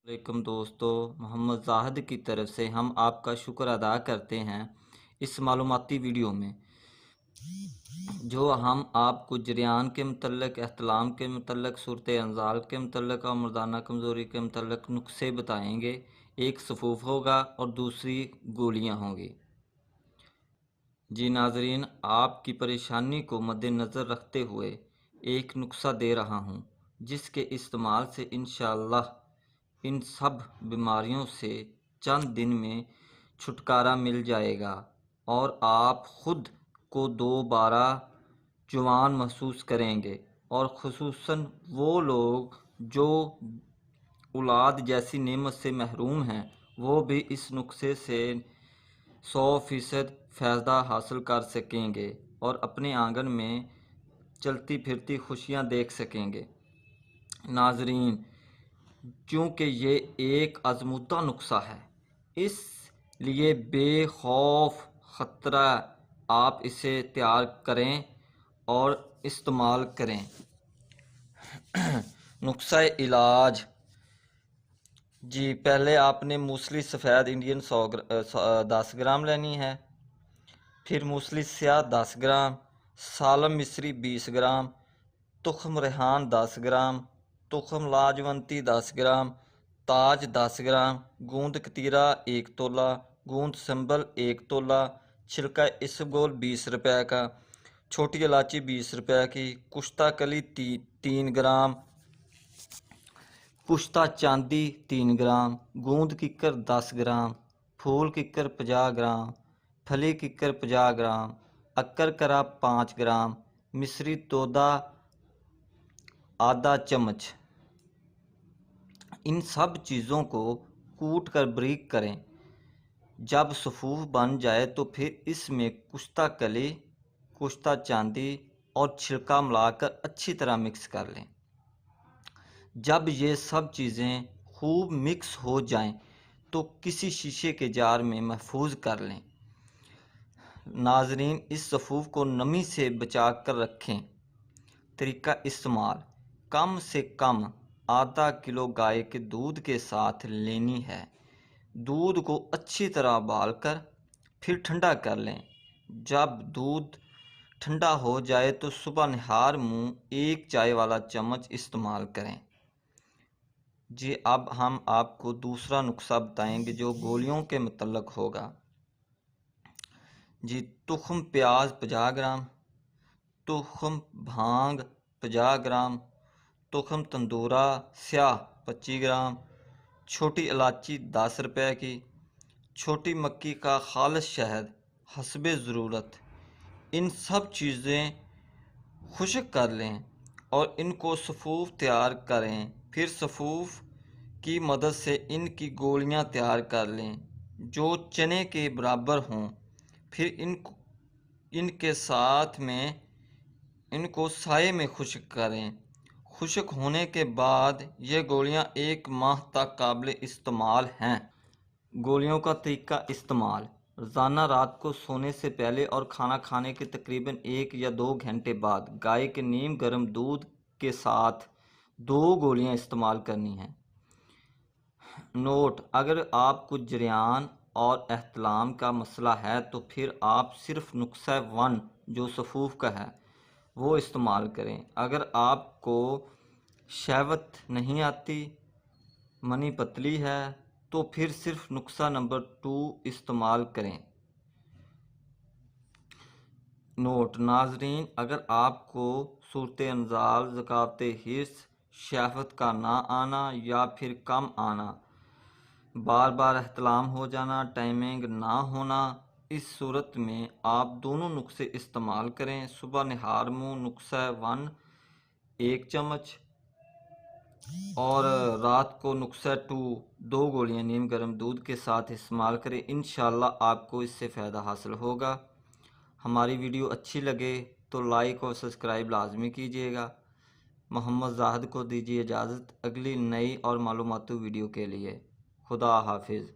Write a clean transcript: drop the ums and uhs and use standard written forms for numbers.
वालेकुम दोस्तों, मोहम्मद जाहिद की तरफ से हम आपका शुक्र अदा करते हैं। इस मालूमाती वीडियो में जो हम आपको जरियान के मतलब, एहतलाम के मतलब, सूरत अंजाल के मतलब और मर्दाना कमज़ोरी के मतलब नुस्खे बताएंगे। एक सफूफ होगा और दूसरी गोलियां होंगी। जी नाजरीन, आपकी परेशानी को मद्देनज़र रखते हुए एक नुस्खा दे रहा हूँ, जिसके इस्तेमाल से इंशाअल्लाह इन सब बीमारियों से चंद दिन में छुटकारा मिल जाएगा और आप ख़ुद को दोबारा जवान महसूस करेंगे। और ख़ुसूसन वो लोग जो औलाद जैसी नेमत से महरूम हैं, वो भी इस नुस्खे से 100% फ़ायदा हासिल कर सकेंगे और अपने आंगन में चलती फिरती खुशियां देख सकेंगे। नाजरीन, चूँकि ये एक आजमूदा नुस्खा है, इसलिए बेखौफ ख़तरा आप इसे तैयार करें और इस्तेमाल करें। नुस्खा इलाज। जी, पहले आपने मूसली सफ़ेद इंडियन 10 ग्राम लेनी है। फिर मूसली स्याह 10 ग्राम, सालम मिस्री 20 ग्राम, तुखम रेहान 10 ग्राम, तुखम लाजवंती 10 ग्राम, ताज 10 ग्राम, गूंद कतीरा 1 तोला, गूंद संबल 1 तोला, छिलका इसबगोल 20 रुपए का, छोटी इलायची 20 रुपए की, कुश्ता कली 3 ग्राम, कुश्ता चांदी 3 ग्राम, गूंद किक्कर 10 ग्राम, फूल किक्कर 50 ग्राम, फली किक्कर 50 ग्राम, अक्कर करा 5 ग्राम, मिस्री तोदा आधा चम्मच। इन सब चीज़ों को कूट कर बारीक करें। जब सफूफ बन जाए तो फिर इसमें कुश्ता कली, कुश्ता चांदी और छिलका मिलाकर अच्छी तरह मिक्स कर लें। जब ये सब चीज़ें खूब मिक्स हो जाएं तो किसी शीशे के जार में महफूज कर लें। नाजरीन, इस सफूफ को नमी से बचा कर रखें। तरीका इस्तेमाल: कम से कम आधा किलो गाय के दूध के साथ लेनी है। दूध को अच्छी तरह उबाल कर फिर ठंडा कर लें। जब दूध ठंडा हो जाए तो सुबह निहार मुँह 1 चाय वाला चम्मच इस्तेमाल करें। जी, अब हम आपको दूसरा नुस्खा बताएंगे जो गोलियों के मतलब होगा। जी, तुखम प्याज 50 ग्राम, तुखम भांग 50 ग्राम, तुखम तंदूरा स्याह 25 ग्राम, छोटी इलायची 10 रुपए की, छोटी मक्की का खालिस शहद हस्बे ज़रूरत। इन सब चीज़ें खुश्क कर लें और इनको सफूफ तैयार करें। फिर सफूफ की मदद से इनकी गोलियां तैयार कर लें जो चने के बराबर हों। फिर इनके साथ में इनको साए में खुश्क करें। खुश्क होने के बाद ये गोलियां 1 माह तक काबिल इस्तेमाल हैं। गोलियों का तरीका इस्तेमाल: रोज़ाना रात को सोने से पहले और खाना खाने के तकरीबन 1 या 2 घंटे बाद गाय के नीम गर्म दूध के साथ 2 गोलियां इस्तेमाल करनी हैं। नोट: अगर आपको जरियान और एहतलाम का मसला है तो फिर आप सिर्फ नुस्खा 1 जो सफूफ का है वो इस्तेमाल करें। अगर आपको शहवत नहीं आती, मनी पतली है, तो फिर सिर्फ नुस्खा नंबर 2 इस्तेमाल करें। नोट: नाजरीन, अगर आपको सूरत अंजाल, ज़कात हिर्स, शहवत का ना आना या फिर कम आना, बार बार एहतलाम हो जाना, टाइमिंग ना होना, इस सूरत में आप दोनों नुस्खे इस्तेमाल करें। सुबह निहार मुँह नुस्खा 1 1 चम्मच और रात को नुस्खा 2 गोलियां नीम गर्म दूध के साथ इस्तेमाल करें। इंशाल्लाह आपको इससे फ़ायदा हासिल होगा। हमारी वीडियो अच्छी लगे तो लाइक और सब्सक्राइब लाजमी कीजिएगा। मोहम्मद जाहिद को दीजिए इजाज़त अगली नई और मालूमाती वीडियो के लिए। खुदा हाफिज़।